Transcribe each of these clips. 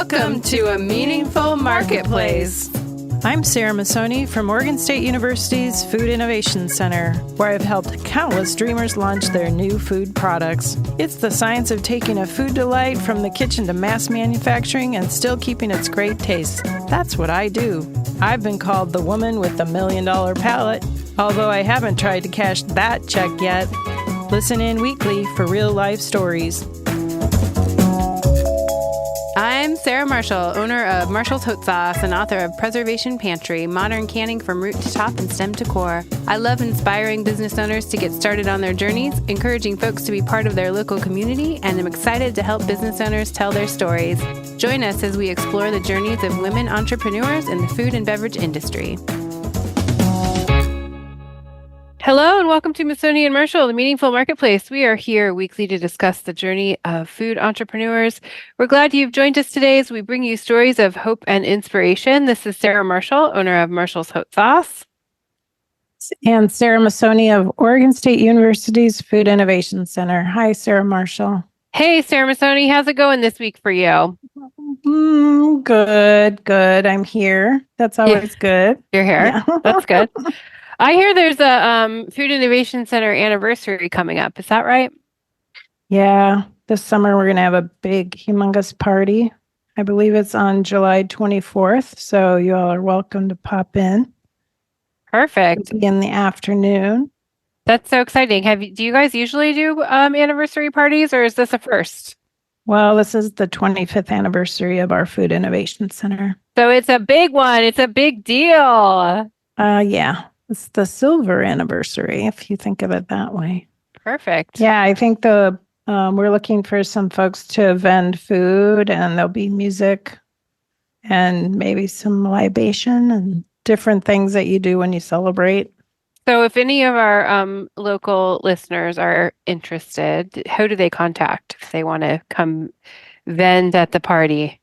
Welcome to A Meaningful Marketplace. I'm Sarah Masoni from Oregon State University's Food Innovation Center, where I've helped countless dreamers launch their new food products. It's the science of taking a food delight from the kitchen to mass manufacturing and still keeping its great taste. That's what I do. I've been called the woman with the $1 million palate, although I haven't tried to cash that check yet. Listen in weekly for real-life stories. I'm Sarah Marshall, owner of Marshall's Haute Sauce and author of Preservation Pantry, modern canning from root to top and stem to core. I love inspiring business owners to get started on their journeys, encouraging folks to be part of their local community, and I'm excited to help business owners tell their stories. Join us as we explore the journeys of women entrepreneurs in the food and beverage industry. Hello and welcome to Masoni and Marshall, the Meaningful Marketplace. We are here weekly to discuss the journey of food entrepreneurs. We're glad you've joined us today as we bring you stories of hope and inspiration. This is Sarah Marshall, owner of Marshall's Haute Sauce. And Sarah Masoni of Oregon State University's Food Innovation Center. Hi, Sarah Marshall. Hey, Sarah Masoni, how's it going this week for you? Good. I'm here. That's always good. You're here. Yeah. That's good. I hear there's a Food Innovation Center anniversary coming up. Is that right? Yeah. This summer, we're going to have a big, humongous party. I believe it's on July 24th. So you all are welcome to pop in. Perfect. It'll be in the afternoon. That's so exciting. Do you guys usually do anniversary parties, or is this a first? Well, this is the 25th anniversary of our Food Innovation Center. So it's a big one. It's a big deal. Yeah. It's the silver anniversary, if you think of it that way. Perfect. Yeah, I think we're looking for some folks to vend food, and there'll be music and maybe some libation and different things that you do when you celebrate. So if any of our local listeners are interested, who do they contact if they want to come vend at the party?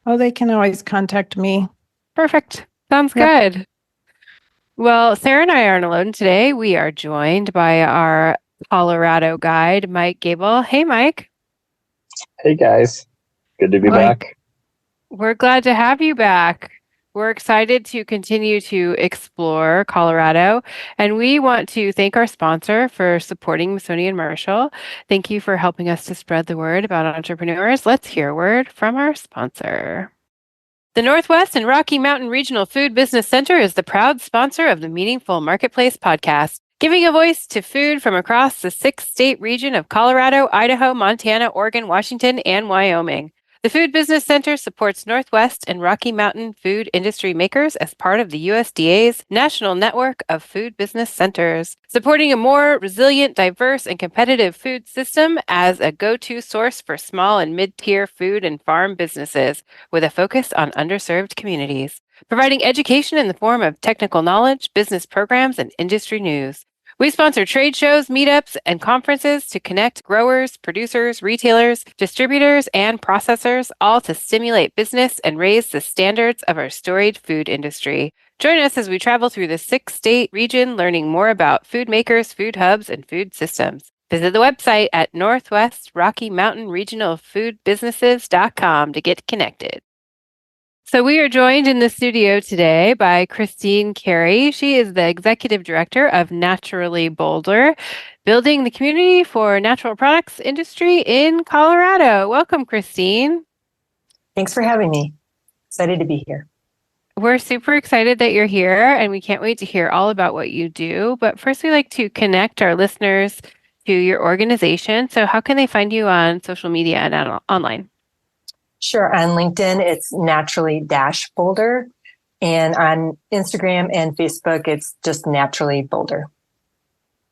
Oh, they can always contact me. Perfect. Sounds good. Well, Sarah and I aren't alone today. We are joined by our Colorado guide, Mike Gable. Hey, Mike. Hey, guys. Good to be back. We're glad to have you back. We're excited to continue to explore Colorado, and we want to thank our sponsor for supporting Masoni and Marshall. Thank you for helping us to spread the word about entrepreneurs. Let's hear a word from our sponsor. The Northwest and Rocky Mountain Regional Food Business Center is the proud sponsor of the Meaningful Marketplace podcast, giving a voice to food from across the 6-state region of Colorado, Idaho, Montana, Oregon, Washington, and Wyoming. The Food Business Center supports Northwest and Rocky Mountain food industry makers as part of the USDA's National Network of Food Business Centers, supporting a more resilient, diverse, and competitive food system as a go-to source for small and mid-tier food and farm businesses with a focus on underserved communities, providing education in the form of technical knowledge, business programs, and industry news. We sponsor trade shows, meetups, and conferences to connect growers, producers, retailers, distributors, and processors, all to stimulate business and raise the standards of our storied food industry. Join us as we travel through the 6-state region, learning more about food makers, food hubs, and food systems. Visit the website at Northwest Rocky Mountain Regional Food Businesses.com to get connected. So we are joined in the studio today by Kristine Carey. She is the Executive Director of Naturally Boulder, building the community for natural products industry in Colorado. Welcome, Kristine. Thanks for having me. Excited to be here. We're super excited that you're here, and we can't wait to hear all about what you do. But first, we like to connect our listeners to your organization. So how can they find you on social media and online? Sure. On LinkedIn, it's naturally-boulder. And on Instagram and Facebook, it's just naturally Boulder.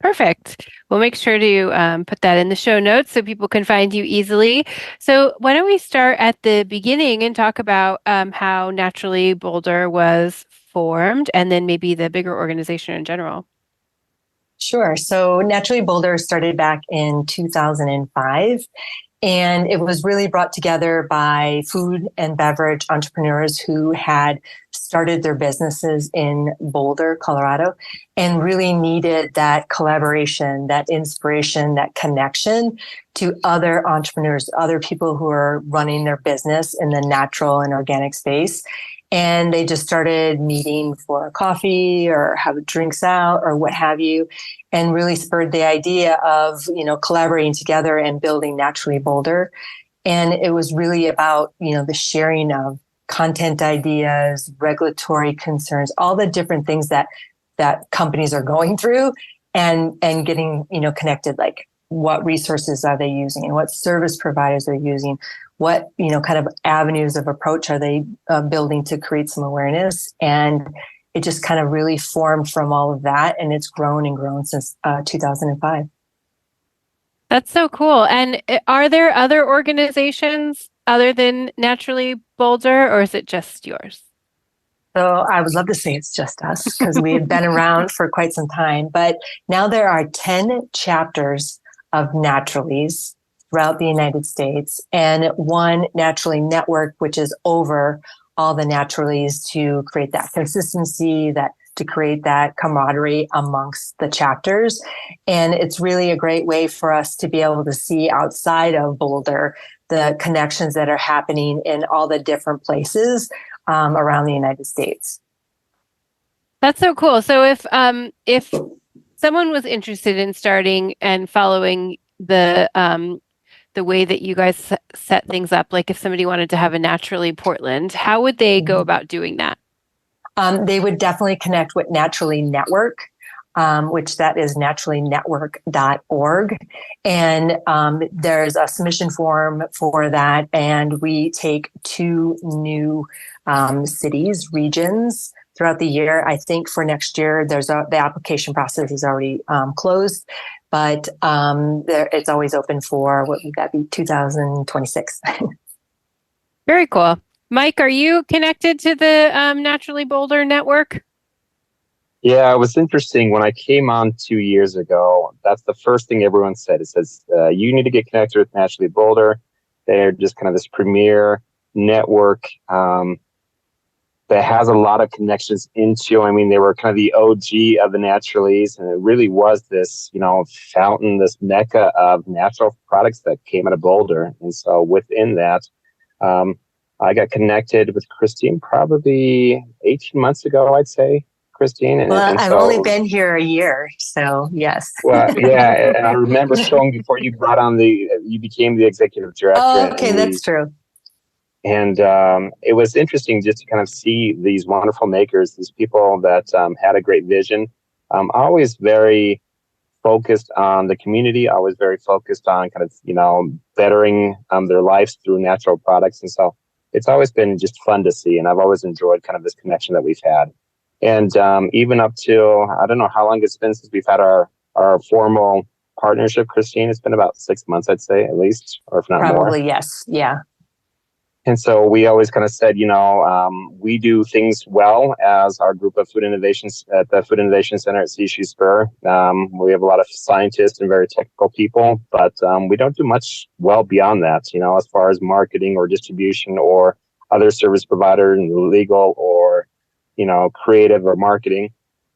Perfect. We'll make sure to put that in the show notes so people can find you easily. So why don't we start at the beginning and talk about how Naturally Boulder was formed and then maybe the bigger organization in general. Sure. So Naturally Boulder started back in 2005. And it was really brought together by food and beverage entrepreneurs who had started their businesses in Boulder, Colorado, and really needed that collaboration, that inspiration, that connection to other entrepreneurs, other people who are running their business in the natural and organic space. And they just started meeting for coffee or have drinks out or what have you, and really spurred the idea of, collaborating together and building Naturally Boulder. And it was really about, the sharing of content ideas, regulatory concerns, all the different things that companies are going through, and getting, connected, like what resources are they using and what service providers are using, what, kind of avenues of approach are they building to create some awareness. And it just kind of really formed from all of that. And it's grown and grown since 2005. That's so cool. And are there other organizations other than Naturally Boulder, or is it just yours? So I would love to say it's just us because we have been around for quite some time. But now there are 10 chapters of Naturallys throughout the United States, and one Naturally Network, which is over all the Naturallys to create that consistency, to create that camaraderie amongst the chapters. And it's really a great way for us to be able to see outside of Boulder the connections that are happening in all the different places around the United States. That's so cool. So if someone was interested in starting and following the way that you guys set things up, like if somebody wanted to have a Naturally Portland, how would they go about doing that? They would definitely connect with Naturally Network, which that is naturallynetwork.org. And there's a submission form for that. And we take 2 new cities, regions throughout the year. I think for next year, the application process is already closed, but it's always open for, what would that be, 2026. Very cool. Mike, are you connected to the Naturally Boulder network? Yeah, it was interesting. When I came on 2 years ago, that's the first thing everyone said. It says, you need to get connected with Naturally Boulder. They're just kind of this premier network that has a lot of connections into, they were kind of the OG of the Naturallys, and it really was this, fountain, this mecca of natural products that came out of Boulder. And so within that, I got connected with Kristine probably 18 months ago, I'd say, Kristine. And I've only been here a year, so yes. Well, yeah, and I remember showing before you you became the executive director. Oh, okay, that's true. And it was interesting just to kind of see these wonderful makers, these people that had a great vision. Always very focused on the community, always very focused on kind of, bettering their lives through natural products. And so it's always been just fun to see. And I've always enjoyed kind of this connection that we've had. And even up to, I don't know how long it's been since we've had our formal partnership, Kristine. It's been about 6 months, I'd say, at least, or if not more. Probably, yes. Yeah. And so we always kind of said, we do things well as our group of food innovations at the Food Innovation Center at CSU Spur. We have a lot of scientists and very technical people, but we don't do much well beyond that, as far as marketing or distribution or other service provider, legal or, creative or marketing.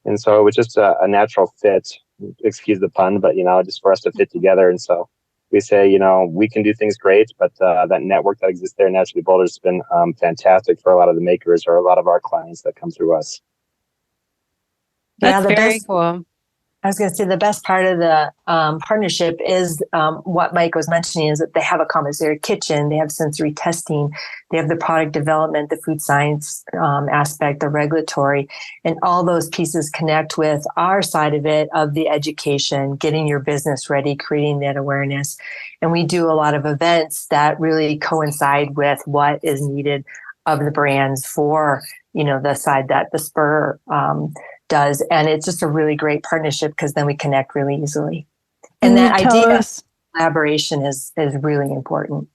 And so it was just a natural fit, excuse the pun, but, just for us to fit together. And so we say, we can do things great, but that network that exists there, Naturally Boulder, has been fantastic for a lot of the makers or a lot of our clients that come through us. That's very cool. I was going to say the best part of the partnership is what Mike was mentioning is that they have a commissary kitchen, they have sensory testing, they have the product development, the food science aspect, the regulatory, and all those pieces connect with our side of it, of the education, getting your business ready, creating that awareness. And we do a lot of events that really coincide with what is needed of the brands for, the side that the Spur does. And it's just a really great partnership because then we connect really easily. And that idea of collaboration is really important.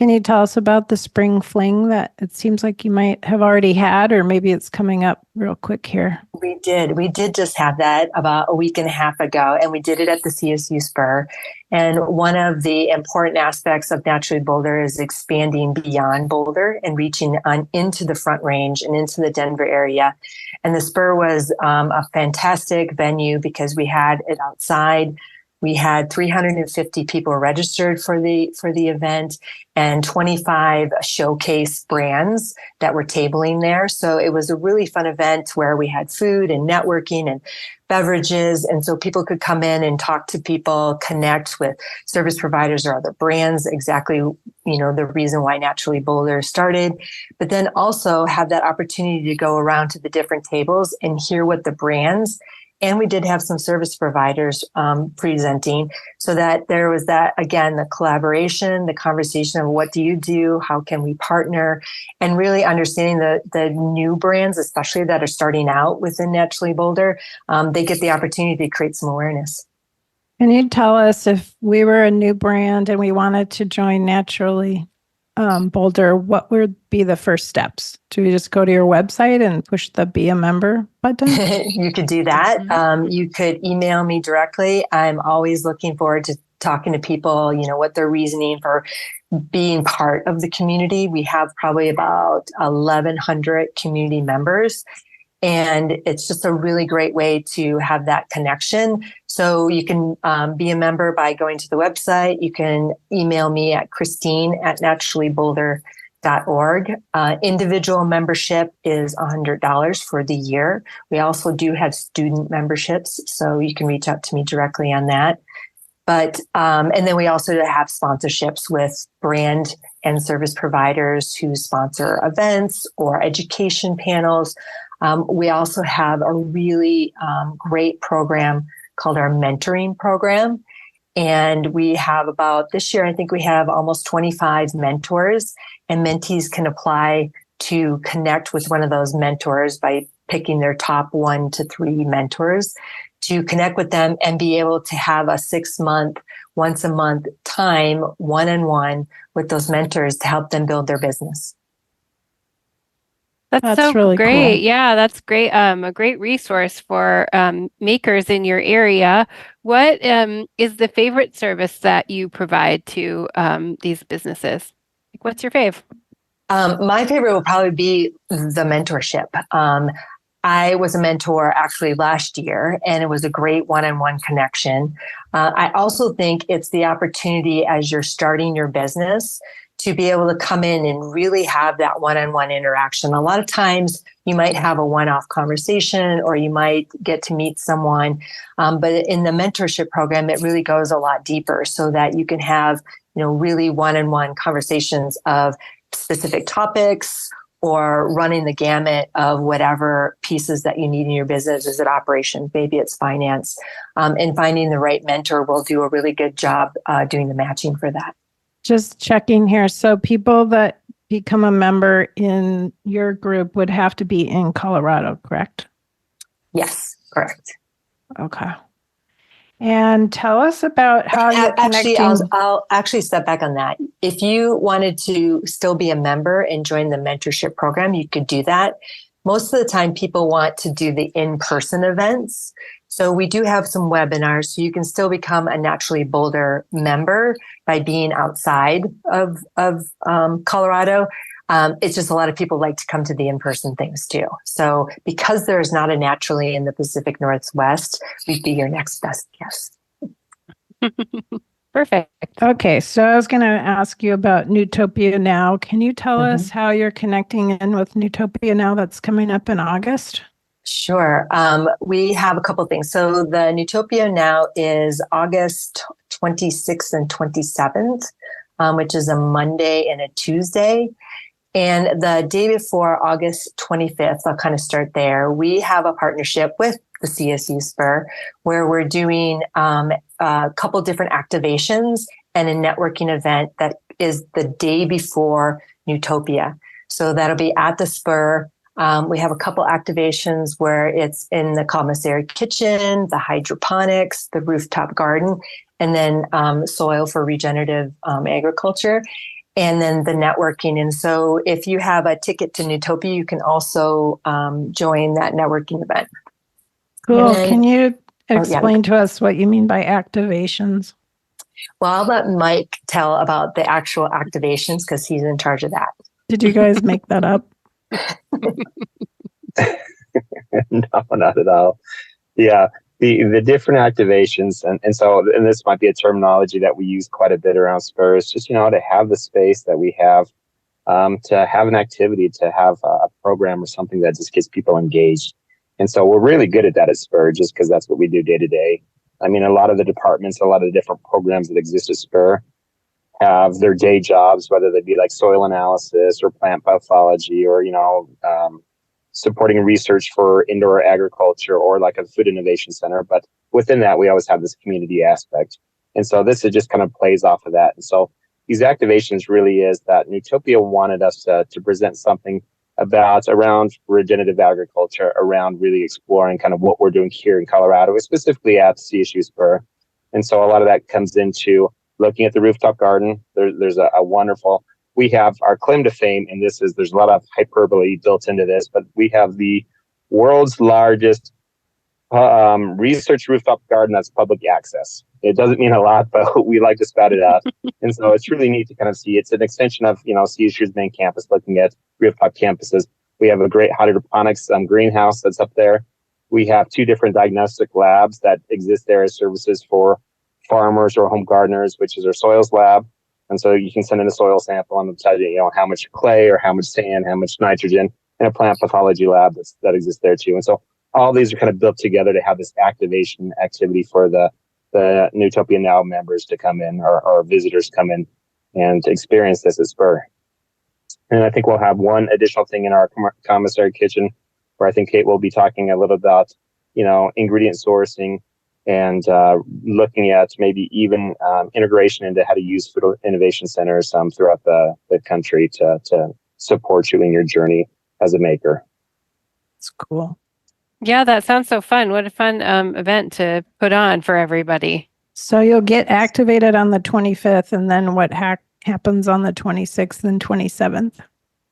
Can you tell us about the spring fling that it seems like you might have already had, or maybe it's coming up real quick here? We did. We did just have that about a week and a half ago, and we did it at the CSU Spur. And one of the important aspects of Naturally Boulder is expanding beyond Boulder and reaching on into the Front Range and into the Denver area. And the Spur was a fantastic venue because we had it outside. We had 350 people registered for the event and 25 showcase brands that were tabling there. So it was a really fun event where we had food and networking and beverages. And so people could come in and talk to people, connect with service providers or other brands, exactly, the reason why Naturally Boulder started, but then also have that opportunity to go around to the different tables and hear what the brands. And we did have some service providers presenting, so that there was that, again, the collaboration, the conversation of what do you do? How can we partner? And really understanding the new brands, especially that are starting out within Naturally Boulder, they get the opportunity to create some awareness. Can you tell us, if we were a new brand and we wanted to join Naturally Boulder, what would be the first steps? Do we just go to your website and push the Be a Member button? You could do that. You could email me directly. I'm always looking forward to talking to people, what their reasoning for being part of the community. We have probably about 1,100 community members. And it's just a really great way to have that connection. So you can be a member by going to the website. You can email me at Kristine@naturallyboulder.org. Individual membership is $100 for the year. We also do have student memberships, so you can reach out to me directly on that. But and then we also have sponsorships with brand and service providers who sponsor events or education panels. We also have a really great program called our mentoring program. And we have this year, I think we have almost 25 mentors, and mentees can apply to connect with one of those mentors by picking their top 1 to 3 mentors to connect with them and be able to have a 6-month, once a month time, one-on-one with those mentors to help them build their business. That's so really great. cool. Yeah, that's great. A great resource for makers in your area. What is the favorite service that you provide to these businesses? What's your fave? My favorite will probably be the mentorship. I was a mentor actually last year, and it was a great one-on-one connection. I also think it's the opportunity as you're starting your business to be able to come in and really have that one-on-one interaction. A lot of times you might have a one-off conversation or you might get to meet someone. But in the mentorship program, it really goes a lot deeper so that you can have, really one-on-one conversations of specific topics or running the gamut of whatever pieces that you need in your business. Is it operations? Maybe it's finance. And finding the right mentor will do a really good job doing the matching for that. Just checking here. So people that become a member in your group would have to be in Colorado, correct? Yes, correct. Okay. And tell us about how you're actually, connecting. I'll actually step back on that. If you wanted to still be a member and join the mentorship program, you could do that. Most of the time, people want to do the in-person events. So we do have some webinars, so you can still become a Naturally Boulder member by being outside of Colorado. It's just a lot of people like to come to the in-person things too. So because there's not a Naturally in the Pacific Northwest, we'd be your next best guess. Perfect. Okay, so I was going to ask you about Newtopia Now. Can you tell us how you're connecting in with Newtopia Now that's coming up in August? Sure. We have a couple things. So the Newtopia Now is August 26th and 27th, which is a Monday and a Tuesday. And the day before, August 25th, I'll kind of start there. We have a partnership with the CSU Spur where we're doing a couple different activations and a networking event that is the day before Newtopia. So that'll be at the Spur. We have a couple activations where it's in the commissary kitchen, the hydroponics, the rooftop garden, and then soil for regenerative agriculture. and then the networking. And so if you have a ticket to Newtopia, you can also join that networking event. Cool. Then, can you explain to us what you mean by activations? Well, I'll let Mike tell about the actual activations because he's in charge of that. Did you guys make that up? No, not at all. Yeah, the different activations, and this might be a terminology that we use quite a bit around Spurs, just, to have the space that we have, to have an activity, to have a program or something that just gets people engaged. And so we're really good at that at Spur, just because that's what we do day to day. I mean, a lot of the departments, a lot of the different programs that exist at Spur have their day jobs, whether they be like soil analysis or plant pathology or, supporting research for indoor agriculture or like a food innovation center. But within that, we always have this community aspect. And so this just kind of plays off of that. And so these activations really is that Newtopia wanted us to present something around regenerative agriculture, around really exploring kind of what we're doing here in Colorado, specifically at CSU Spur. And so a lot of that comes into looking at the rooftop garden. There's a wonderful, we have our claim to fame, and there's a lot of hyperbole built into this, but we have the world's largest research rooftop garden that's public access. It doesn't mean a lot, but we like to spout it out. And so it's really neat to kind of see. It's an extension of, CSU's main campus, looking at rooftop campuses. We have a great hydroponics greenhouse that's up there. We have 2 different diagnostic labs that exist there as services for farmers or home gardeners, which is our soils lab. And so you can send in a soil sample and it'll tell you, how much clay or how much sand, how much nitrogen, and a plant pathology lab that exists there too. And so all these are kind of built together to have this activation activity for the Newtopia Now members to come in, or visitors come in and experience this at Spur. And I think we'll have one additional thing in our commissary kitchen where I think Kate will be talking a little about, ingredient sourcing and looking at maybe even integration into how to use food innovation centers throughout the country to support you in your journey as a maker. It's cool. Yeah, that sounds so fun. What a fun event to put on for everybody. So you'll get activated on the 25th, and then what happens on the 26th and 27th?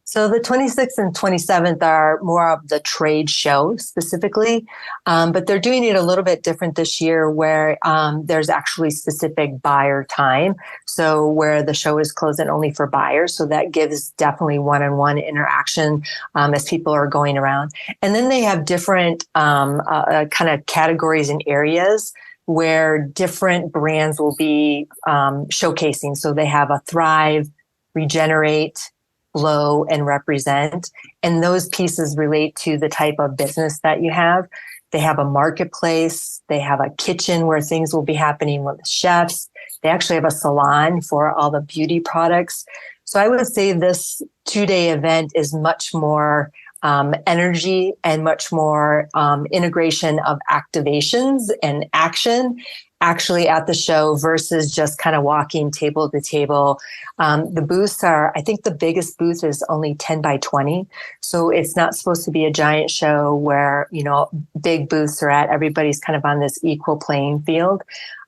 So the 26th and 27th are more of the trade show specifically, but they're doing it a little bit different this year where there's actually specific buyer time. So where the show is closed and only for buyers. So that gives definitely one-on-one interaction as people are going around. And then they have different kind of categories and areas where different brands will be showcasing. So they have a Thrive, Regenerate, Glow, and Represent. And those pieces relate to the type of business that you have. They have a marketplace. They have a kitchen where things will be happening with the chefs. They actually have a salon for all the beauty products. So I would say this 2-day event is much more energy and much more integration of activations and action actually at the show versus just kind of walking table to table. The booths I think the biggest booth is only 10 by 20. So it's not supposed to be a giant show where, big booths are at, everybody's kind of on this equal playing field.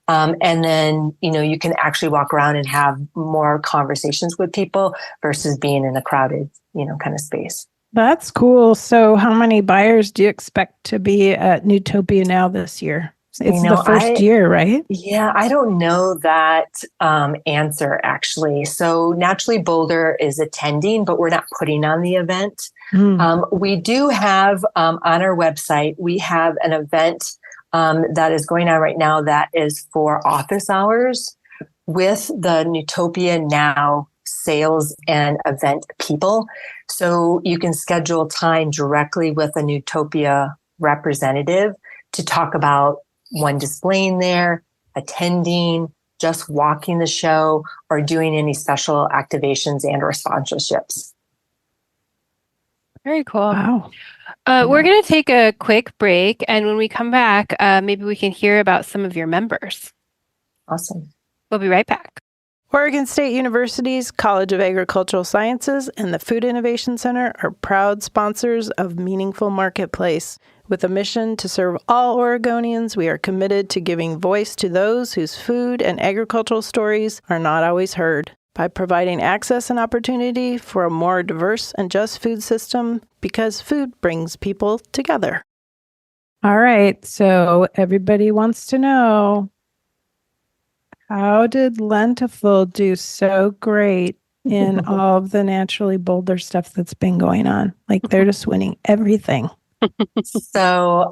And then, you can actually walk around and have more conversations with people versus being in a crowded, kind of space. That's cool. So how many buyers do you expect to be at Newtopia Now this year? It's the first year, right? Yeah, I don't know that answer actually. So naturally Boulder is attending, but we're not putting on the event. We do have on our website, we have an event that is going on right now that is for office hours with the Newtopia Now sales and event people. So you can schedule time directly with a Newtopia representative to talk about one displaying there, attending, just walking the show, or doing any special activations and or sponsorships. Very cool. Wow. We're going to take a quick break. And when we come back, maybe we can hear about some of your members. Awesome. We'll be right back. Oregon State University's College of Agricultural Sciences and the Food Innovation Center are proud sponsors of Meaningful Marketplace. With a mission to serve all Oregonians, we are committed to giving voice to those whose food and agricultural stories are not always heard. by providing access and opportunity for a more diverse and just food system, because food brings people together. All right, so everybody wants to know, how did Lentiful do so great in all of the Naturally Boulder stuff that's been going on? Like, they're just winning everything. So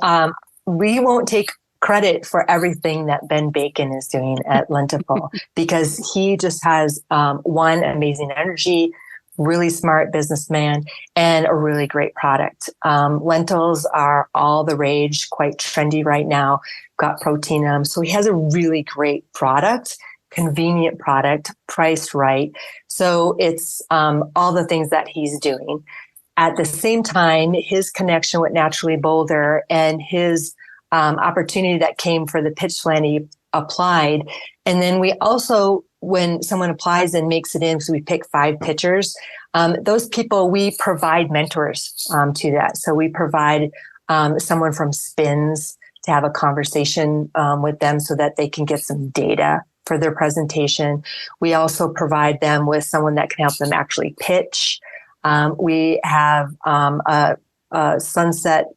we won't take credit for everything that Ben Bacon is doing at Lentiful because he just has one, amazing energy, really smart businessman, and a really great product. Lentils are all the rage, quite trendy right now, got protein in them. So he has a really great product, convenient product, priced right. So it's all the things that he's doing. At the same time, his connection with Naturally Boulder and his opportunity that came for the pitch plan, he applied. And then we also, when someone applies and makes it in, so we pick 5 pitchers, those people, we provide mentors to that. So we provide someone from Spins to have a conversation with them so that they can get some data for their presentation. We also provide them with someone that can help them actually pitch. We have a Sunset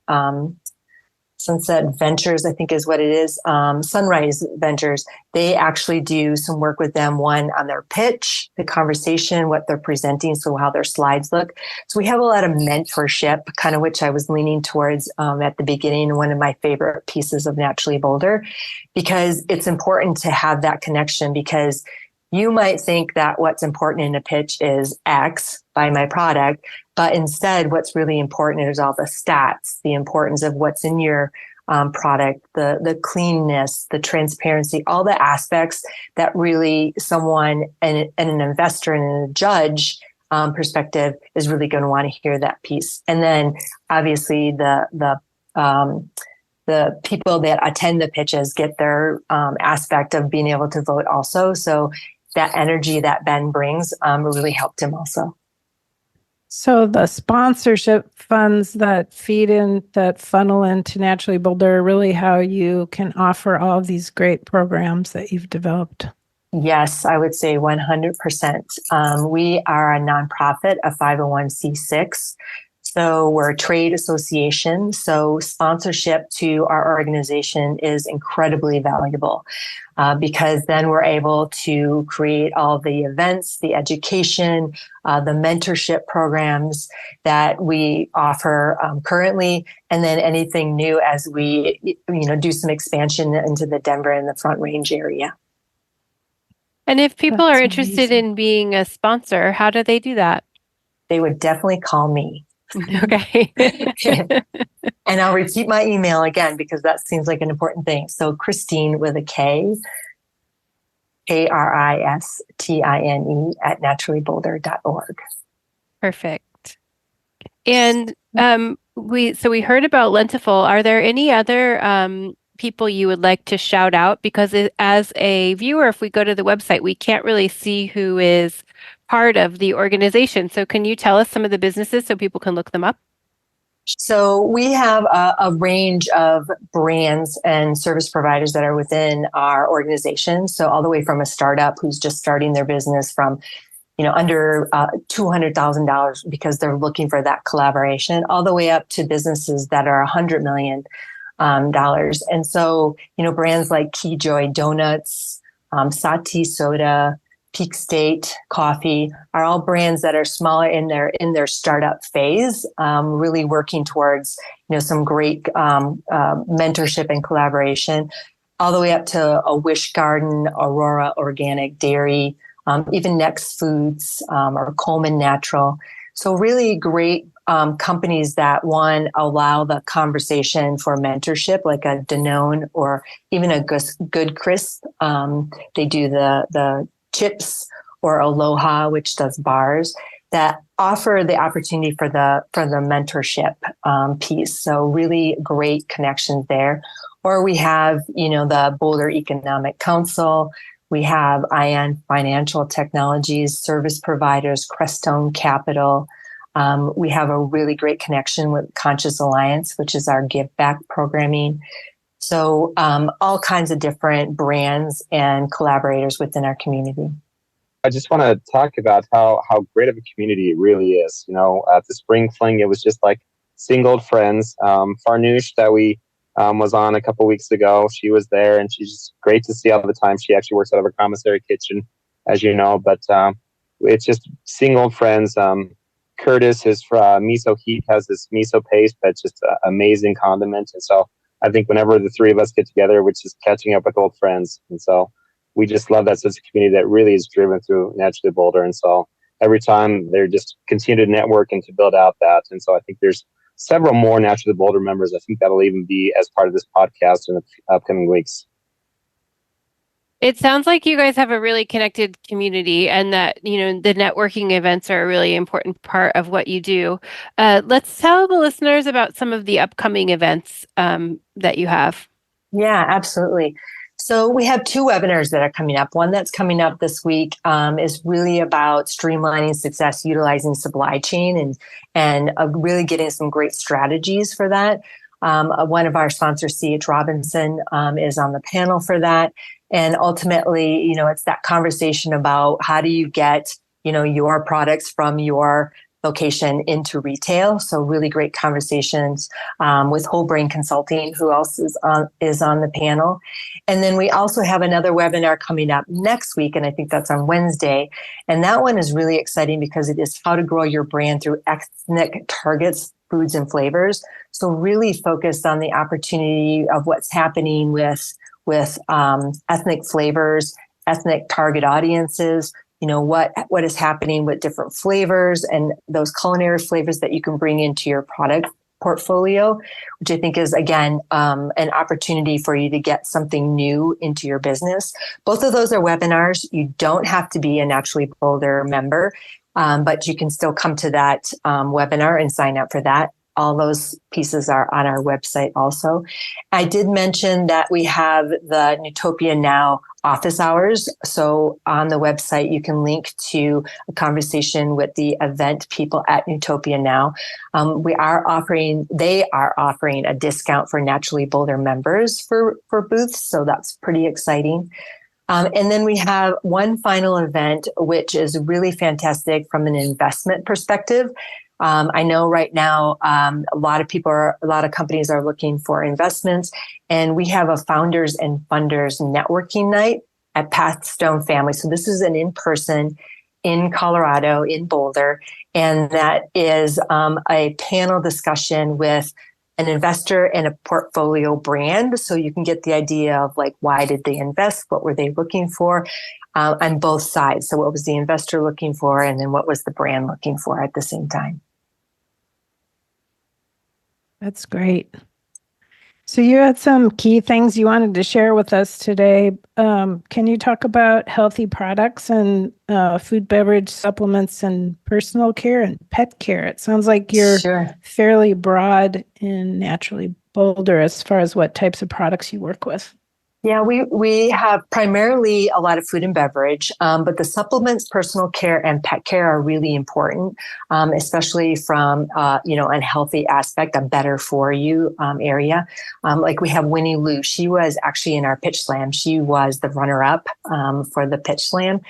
Ventures, I think is what it is. Sunrise Ventures. They actually do some work with them, one on their pitch, the conversation, what they're presenting, so how their slides look. So we have a lot of mentorship, kind of which I was leaning towards at the beginning, one of my favorite pieces of Naturally Boulder, because it's important to have that connection, because you might think that what's important in a pitch is X, buy my product, but instead what's really important is all the stats, the importance of what's in your product, the cleanness, the transparency, all the aspects that really someone and an investor and a judge perspective is really going to want to hear that piece. And then obviously the people that attend the pitches get their aspect of being able to vote also. So that energy that Ben brings really helped him also. So the sponsorship funds that feed in, that funnel into Naturally Boulder are really how you can offer all of these great programs that you've developed. Yes, I would say 100%. We are a nonprofit, a 501c6. So we're a trade association. So sponsorship to our organization is incredibly valuable because then we're able to create all the events, the education, the mentorship programs that we offer currently, and then anything new as we do some expansion into the Denver and the Front Range area. And if people That's are interested amazing. in being a sponsor, how do they do that? They would definitely call me. Okay. And I'll repeat my email again because that seems like an important thing. So Kristine with a K, Kristine at naturallyboulder.org. Perfect. And we heard about Lentiful. Are there any other people you would like to shout out? Because as a viewer, if we go to the website, we can't really see who is part of the organization. So can you tell us some of the businesses so people can look them up? So we have a range of brands and service providers that are within our organization. So all the way from a startup who's just starting their business from, under $200,000 because they're looking for that collaboration, all the way up to businesses that are $100 million. And so, brands like Keyjoy Donuts, Sati Soda, Peak State Coffee are all brands that are smaller in their startup phase, really working towards some great mentorship and collaboration, all the way up to a Wish Garden, Aurora Organic Dairy, even Next Foods or Coleman Natural. So really great companies that allow the conversation for mentorship, like a Danone or even a Good Crisp. They do the chips, or Aloha, which does bars, that offer the opportunity for the mentorship piece. So really great connections there. Or we have, the Boulder Economic Council. We have Ion Financial Technologies, service providers, Crestone Capital. We have a really great connection with Conscious Alliance, which is our give back programming. So all kinds of different brands and collaborators within our community. I just want to talk about how great of a community it really is. At the Spring Fling, it was just like seeing old friends. Farnoosh, that we was on a couple weeks ago, she was there, and she's just great to see all the time. She actually works out of her commissary kitchen, as you know, but it's just seeing old friends. Curtis, his miso heat, has this miso paste that's just an amazing condiment. And so I think whenever the three of us get together, we're just catching up with old friends. And so we just love that sense of community that really is driven through Naturally Boulder. And so every time they're just continue to network and to build out that. And so I think there's several more Naturally Boulder members. I think that'll even be as part of this podcast in the upcoming weeks. It sounds like you guys have a really connected community and that, the networking events are a really important part of what you do. Let's tell the listeners about some of the upcoming events that you have. Yeah, absolutely. So we have 2 webinars that are coming up. One that's coming up this week is really about streamlining success, utilizing supply chain and really getting some great strategies for that. One of our sponsors, C.H. Robinson, is on the panel for that. And ultimately, it's that conversation about how do you get, your products from your location into retail. So really great conversations with Whole Brain Consulting, who else is on the panel. And then we also have another webinar coming up next week, and I think that's on Wednesday. And that one is really exciting because it is how to grow your brand through ethnic targets, foods, and flavors. So really focused on the opportunity of what's happening with ethnic flavors, ethnic target audiences, what is happening with different flavors and those culinary flavors that you can bring into your product portfolio, which I think is, again, an opportunity for you to get something new into your business. Both of those are webinars. You don't have to be a Naturally Boulder member, but you can still come to that webinar and sign up for that. All those pieces are on our website also. I did mention that we have the Newtopia Now office hours. So on the website, you can link to a conversation with the event people at Newtopia Now. They are offering a discount for Naturally Boulder members for booths. So that's pretty exciting. And then we have one final event, which is really fantastic from an investment perspective. I know right now a lot of companies are looking for investments, and we have a founders and funders networking night at Pathstone Family. So this is an in-person in Colorado, in Boulder, and that is a panel discussion with an investor and a portfolio brand. So you can get the idea of why did they invest? What were they looking for? On both sides. So what was the investor looking for? And then what was the brand looking for at the same time? That's great. So you had some key things you wanted to share with us today. Can you talk about healthy products and food, beverage, supplements, and personal care and pet care? It sounds like you're fairly broad in Naturally Boulder as far as what types of products you work with. Yeah, we have primarily a lot of food and beverage, but the supplements, personal care, and pet care are really important, especially from unhealthy aspect, a better for you area. We have Winnie Lou. She was actually in our pitch slam. She was the runner-up for the pitch slam.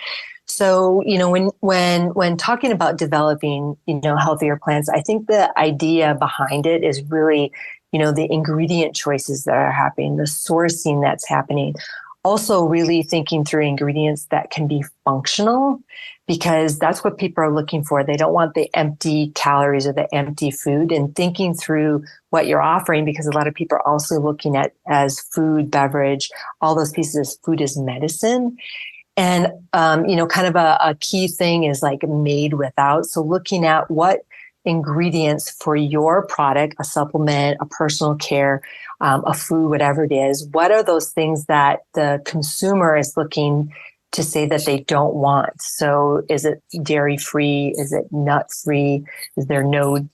So when talking about developing healthier plants, I think the idea behind it is really the ingredient choices that are happening, the sourcing that's happening. Also really thinking through ingredients that can be functional, because that's what people are looking for. They don't want the empty calories or the empty food, and thinking through what you're offering, because a lot of people are also looking at as food, beverage, all those pieces, food is medicine. And, kind of a key thing is made without. So looking at what ingredients for your product, a supplement, a personal care, a food, whatever it is, what are those things that the consumer is looking to say that they don't want? So is it dairy free? Is it nut free? Is there no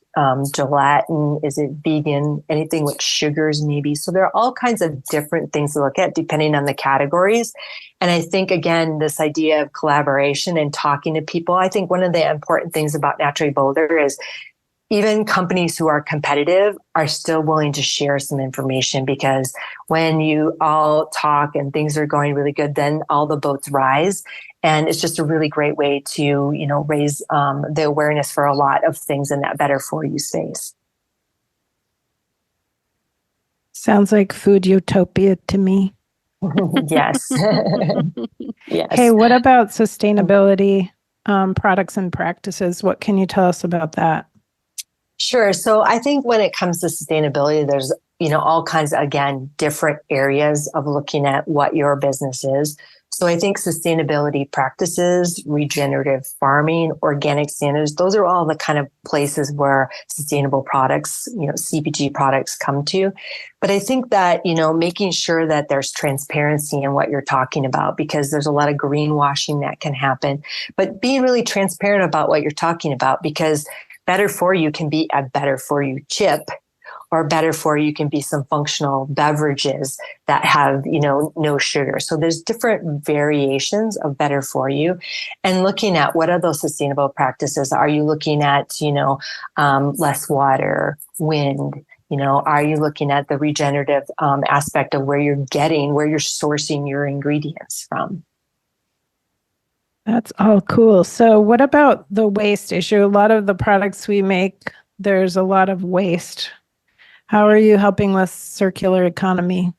gelatin? Is it vegan? Anything with sugars maybe? So there are all kinds of different things to look at depending on the categories. And I think, again, this idea of collaboration and talking to people, I think one of the important things about Naturally Boulder is even companies who are competitive are still willing to share some information, because when you all talk and things are going really good, then all the boats rise. And it's just a really great way to, raise the awareness for a lot of things in that better for you space. Sounds like food utopia to me. Yes. Yes. Hey, what about sustainability products and practices? What can you tell us about that? Sure. So I think when it comes to sustainability, there's, all kinds of, again, different areas of looking at what your business is. So I think sustainability practices, regenerative farming, organic standards, those are all the kind of places where sustainable products, CPG products come to. But I think that, making sure that there's transparency in what you're talking about, because there's a lot of greenwashing that can happen, but being really transparent about what you're talking about, because better for you can be a better for you chip, or better for you can be some functional beverages that have, no sugar. So there's different variations of better for you, and looking at what are those sustainable practices. Are you looking at, less water, wind? Are you looking at the regenerative aspect of where you're sourcing your ingredients from? That's all cool. So what about the waste issue? A lot of the products we make, there's a lot of waste. How are you helping with circular economy?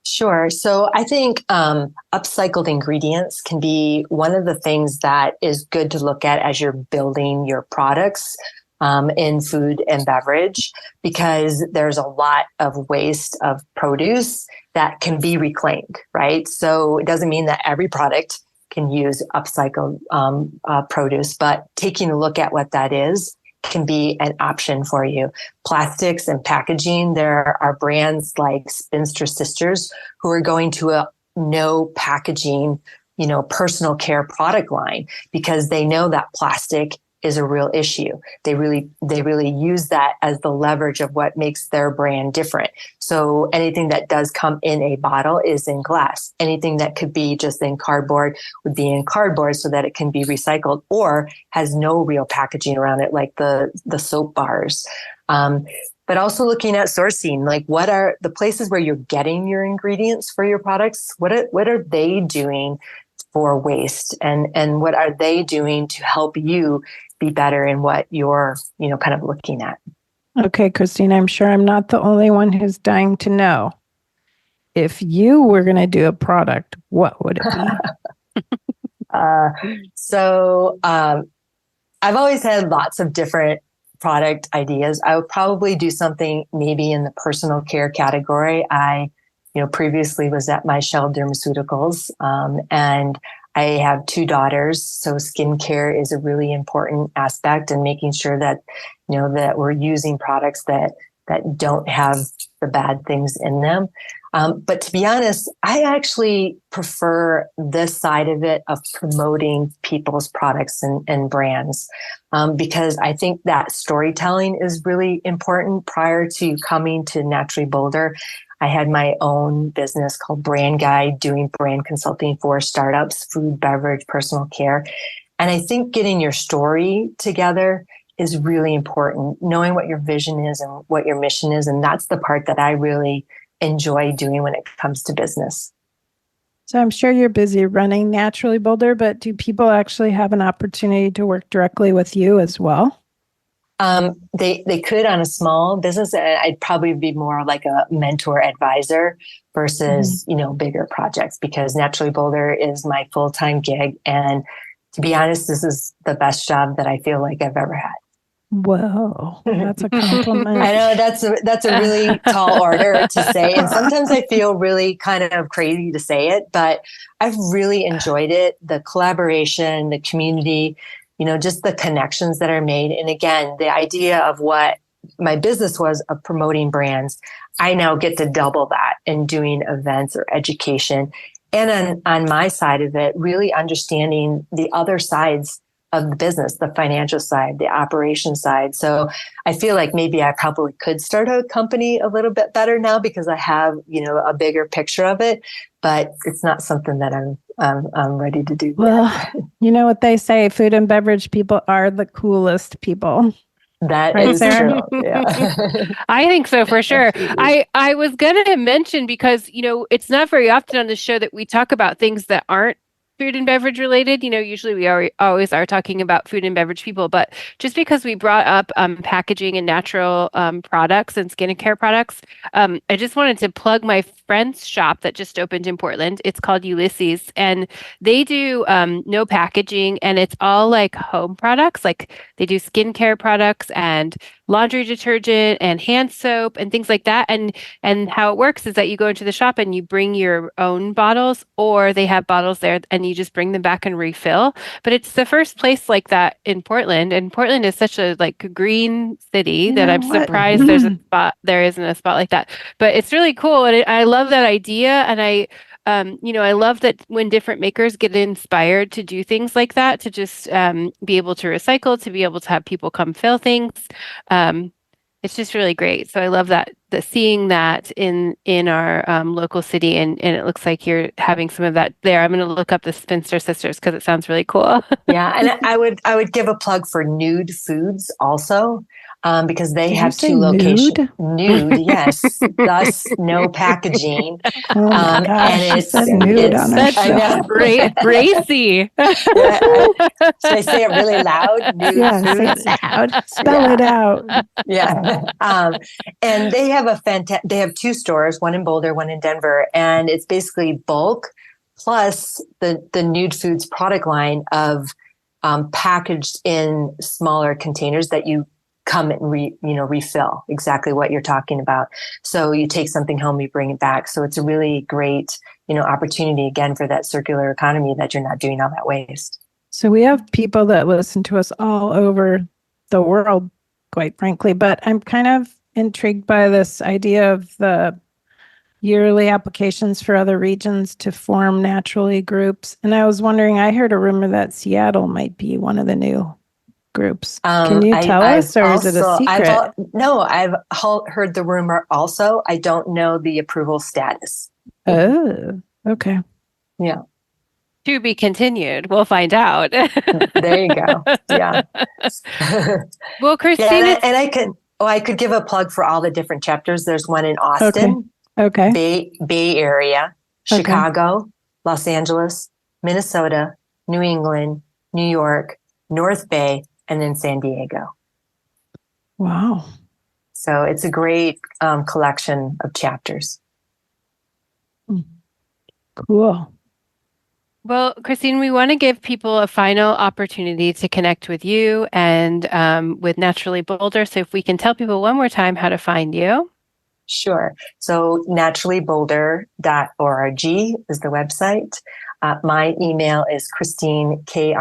Sure. So I think upcycled ingredients can be one of the things that is good to look at as you're building your products in food and beverage, because there's a lot of waste of produce that can be reclaimed, right? So it doesn't mean that every product can use upcycled produce, but taking a look at what that is can be an option for you. Plastics and packaging, there are brands like Spinster Sisters who are going to a no packaging, personal care product line, because they know that plastic is a real issue. They really use that as the leverage of what makes their brand different. So anything that does come in a bottle is in glass. Anything that could be just in cardboard would be in cardboard, so that it can be recycled, or has no real packaging around it, like the soap bars. But also looking at sourcing, like what are the places where you're getting your ingredients for your products? What are they doing for waste, and what are they doing to help you be better in what you're, kind of looking at? Okay, Kristine, I'm sure I'm not the only one who's dying to know. If you were going to do a product, what would it be? I've always had lots of different product ideas. I would probably do something maybe in the personal care category. I, previously was at my Shell Dermaceuticals, and I have 2 daughters. So skincare is a really important aspect, and making sure that, that we're using products that don't have the bad things in them. But to be honest, I actually prefer this side of it, of promoting people's products and brands, because I think that storytelling is really important. Prior to coming to Naturally Boulder, I had my own business called Brand Guide, doing brand consulting for startups, food, beverage, personal care. And I think getting your story together is really important, knowing what your vision is and what your mission is. And that's the part that I really enjoy doing when it comes to business. So I'm sure you're busy running Naturally Boulder, but do people actually have an opportunity to work directly with you as well? They could on a small business. I'd probably be more like a mentor advisor versus, bigger projects, because Naturally Boulder is my full-time gig. And to be honest, this is the best job that I feel like I've ever had. Whoa, that's a compliment. I know that's a really tall order to say. And sometimes I feel really kind of crazy to say it, but I've really enjoyed it. The collaboration, the community, just the connections that are made. And again, the idea of what my business was of promoting brands, I now get to double that in doing events or education. And on my side of it, really understanding the other sides of the business, the financial side, the operation side. So I feel like maybe I probably could start a company a little bit better now, because I have, a bigger picture of it, but it's not something that I'm ready to do. Well, you know what they say, food and beverage people are the coolest people. That Right, is Sarah? true. Yeah. I think so for sure. Absolutely. I was gonna mention because, it's not very often on the show that we talk about things that aren't food and beverage related. Usually we always are talking about food and beverage people, but just because we brought up packaging and natural products and skincare products, I just wanted to plug my friend's shop that just opened in Portland. It's called Ulysses, and they do no packaging, and it's all like home products. Like they do skincare products and laundry detergent and hand soap and things like that. And how it works is that you go into the shop and you bring your own bottles, or they have bottles there and you just bring them back and refill. But it's the first place like that in Portland. And Portland is such a like green city You that know I'm what? surprised there isn't a spot like that. But it's really cool. And I love that idea. And I love that when different makers get inspired to do things like that, to just be able to recycle, to be able to have people come fill things. Um, it's just really great. So I love that seeing that in our local city, and it looks like you're having some of that there. I'm going to look up the Spinster Sisters because it sounds really cool. Yeah, and I would give a plug for Nude Foods also, because they Did you have say two locations. nude? Nude, yes, thus no packaging. Oh my And gosh, she it's said nude on our That's I show. know. racy. Yeah, should I say it really loud? Nude Yeah, say Foods. it loud. Spell it out. Yeah. And they have they have two stores, one in Boulder, one in Denver, and it's basically bulk plus the Nude Foods product line of packaged in smaller containers that you come and refill, exactly what you're talking about. So you take something home, you bring it back. So it's a really great, opportunity again for that circular economy, that you're not doing all that waste. So we have people that listen to us all over the world, quite frankly, but I'm kind of intrigued by this idea of the yearly applications for other regions to form naturally groups. And I was wondering, I heard a rumor that Seattle might be one of the new groups. Can you tell us, or is it a secret? I've heard the rumor also. I don't know the approval status. Oh, okay. Yeah. To be continued. We'll find out. There you go. Yeah. Well, Kristine, Yeah, and I could give a plug for all the different chapters. There's one in Austin, Okay. Bay Area, Okay. Chicago, Los Angeles, Minnesota, New England, New York, North Bay, and then San Diego. Wow. So it's a great collection of chapters. Cool. well, Kristine, we want to give people a final opportunity to connect with you and with Naturally Boulder. So if we can tell people one more time how to find you. Sure. So naturallyboulder.org is the website. My email is Kristine, Kristine,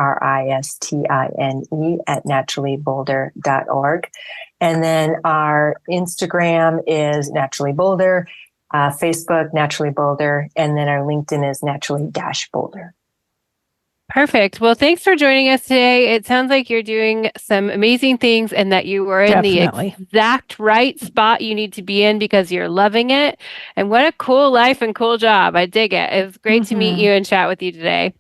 at naturallyboulder.org. And then our Instagram is Naturally Boulder, Facebook, Naturally Boulder, and then our LinkedIn is Naturally-Boulder. Perfect. Well, thanks for joining us today. It sounds like you're doing some amazing things and that you were in Definitely. the exact right spot you need to be in because you're loving it. And what a cool life and cool job. I dig it. It was great to meet you and chat with you today.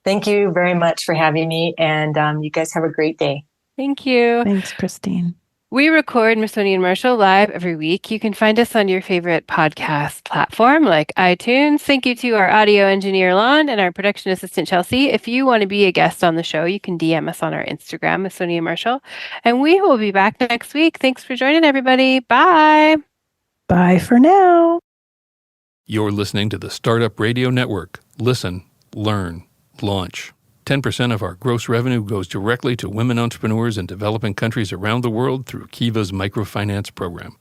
Thank you very much for having me, and you guys have a great day. Thank you. Thanks, Kristine. We record Masoni and Marshall live every week. You can find us on your favorite podcast platform like iTunes. Thank you to our audio engineer, Lon, and our production assistant, Chelsea. If you want to be a guest on the show, you can DM us on our Instagram, Masoni and Marshall. And we will be back next week. Thanks for joining, everybody. Bye. Bye for now. You're listening to the Startup Radio Network. Listen, learn, launch. 10% of our gross revenue goes directly to women entrepreneurs in developing countries around the world through Kiva's microfinance program.